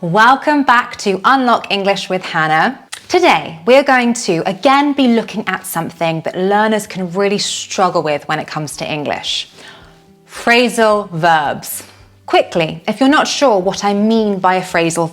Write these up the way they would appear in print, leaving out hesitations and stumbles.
Welcome back to Unlock English with Hannah. Today, we're going to again be looking at something that learners can really struggle with when it comes to English. Phrasal verbs. Quickly, if you're not sure what I mean by a phrasal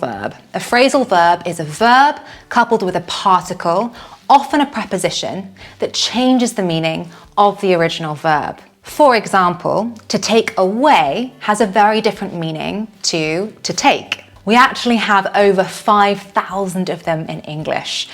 verb is a verb coupled with a particle, often a preposition, that changes the meaning of the original verb. For example, to take away has a very different meaning to take. We actually have over 5,000 of them in English,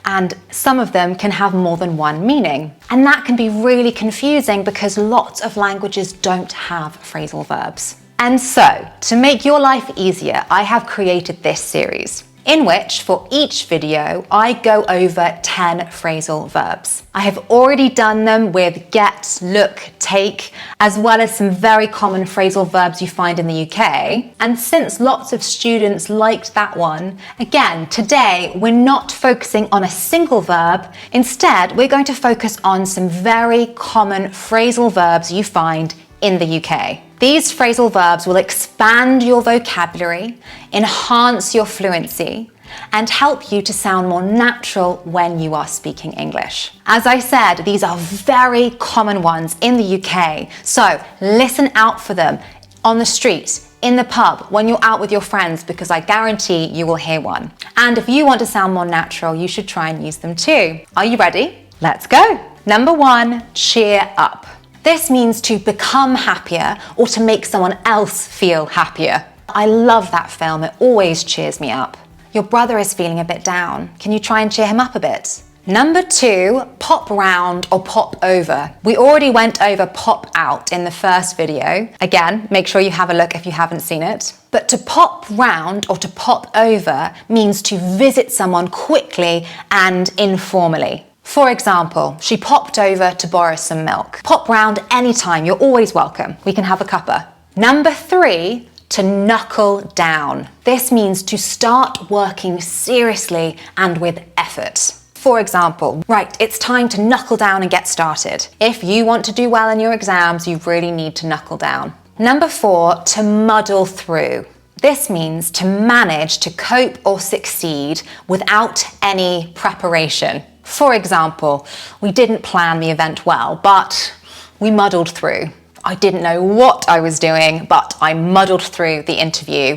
and some of them can have more than one meaning. And that can be really confusing because lots of languages don't have phrasal verbs. And so, to make your life easier, I have created this series, in which for each video, I go over 10 phrasal verbs. I have already done them with get, look, take, as well as some very common phrasal verbs you find in the UK. And since lots of students liked that one, again, today we're not focusing on a single verb. Instead, we're going to focus on some very common phrasal verbs you find in the UK. These phrasal verbs will expand your vocabulary, enhance your fluency, and help you to sound more natural when you are speaking English. As I said, these are very common ones in the UK, so listen out for them on the street, in the pub, when you're out with your friends, because I guarantee you will hear one. And if you want to sound more natural, you should try and use them too. Are you ready? Let's go. Number 1, cheer up. This means to become happier or to make someone else feel happier. I love that film, it always cheers me up. Your brother is feeling a bit down. Can you try and cheer him up a bit? Number 2, pop round or pop over. We already went over pop out in the first video. Again, make sure you have a look if you haven't seen it. But to pop round or to pop over means to visit someone quickly and informally. For example, she popped over to borrow some milk. Pop round anytime, you're always welcome. We can have a cuppa. Number 3, to knuckle down. This means to start working seriously and with effort. For example, right, it's time to knuckle down and get started. If you want to do well in your exams, you really need to knuckle down. Number 4, to muddle through. This means to manage to cope or succeed without any preparation. For example, we didn't plan the event well, but we muddled through. I didn't know what I was doing, but I muddled through the interview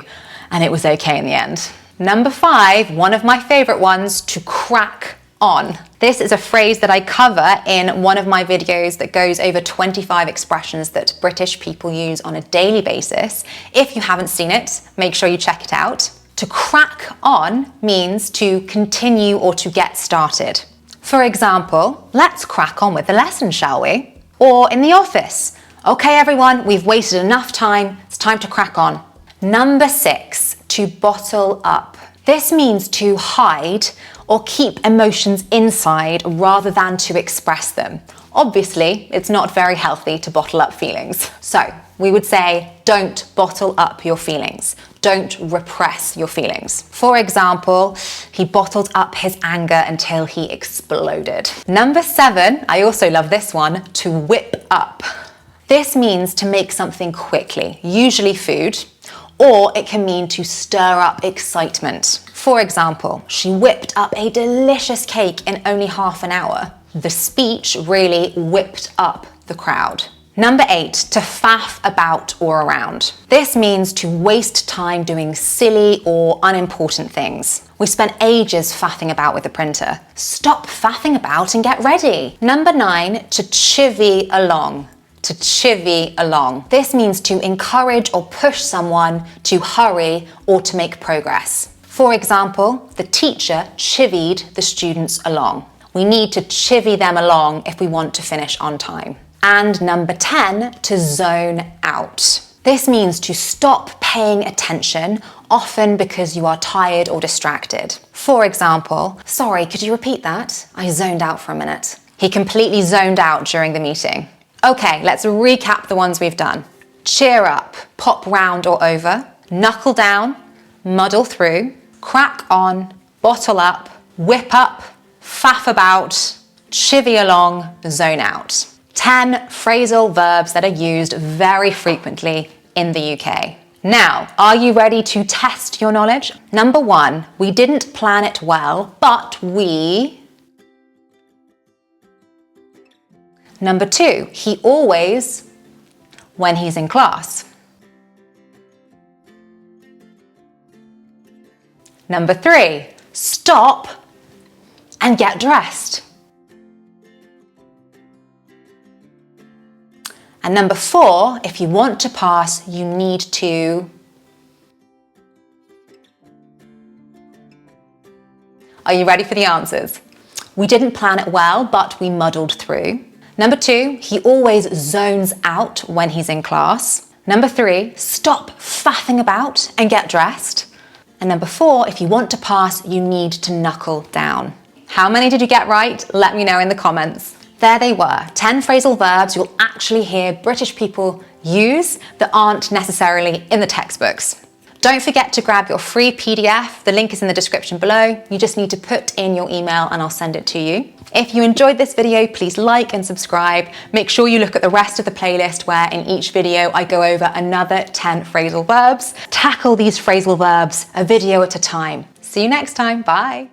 and it was okay in the end. Number 5, one of my favorite ones, to crack on. This is a phrase that I cover in one of my videos that goes over 25 expressions that British people use on a daily basis. If you haven't seen it, make sure you check it out. To crack on means to continue or to get started. For example, let's crack on with the lesson, shall we? Or in the office, okay everyone, we've wasted enough time, it's time to crack on. Number 6, to bottle up. This means to hide or keep emotions inside rather than to express them. Obviously, it's not very healthy to bottle up feelings. So we would say, don't bottle up your feelings. Don't repress your feelings. For example, he bottled up his anger until he exploded. Number 7, I also love this one, to whip up. This means to make something quickly, usually food, or it can mean to stir up excitement. For example, she whipped up a delicious cake in only half an hour. The speech really whipped up the crowd. Number 8, to faff about or around. This means to waste time doing silly or unimportant things. We spent ages faffing about with the printer. Stop faffing about and get ready. Number 9, to chivvy along. To chivvy along. This means to encourage or push someone to hurry or to make progress. For example, the teacher chivied the students along. We need to chivvy them along if we want to finish on time. And number 10, to zone out. This means to stop paying attention, often because you are tired or distracted. For example, sorry, could you repeat that? I zoned out for a minute. He completely zoned out during the meeting. Okay, let's recap the ones we've done. Cheer up, pop round or over, knuckle down, muddle through, crack on, bottle up, whip up, faff about, chivvy along, zone out. 10 phrasal verbs that are used very frequently in the UK. Now, are you ready to test your knowledge? Number 1, we didn't plan it well, but we... Number 2, he always, when he's in class. Number 3, stop and get dressed. And number 4, if you want to pass, you need to... Are you ready for the answers? We didn't plan it well, but we muddled through. Number 2, he always zones out when he's in class. Number 3, stop faffing about and get dressed. And number 4, if you want to pass, you need to knuckle down. How many did you get right? Let me know in the comments. There they were, 10 phrasal verbs you'll actually hear British people use that aren't necessarily in the textbooks. Don't forget to grab your free PDF. The link is in the description below. You just need to put in your email and I'll send it to you. If you enjoyed this video, please like and subscribe. Make sure you look at the rest of the playlist where in each video I go over another 10 phrasal verbs. Tackle these phrasal verbs a video at a time. See you next time. Bye.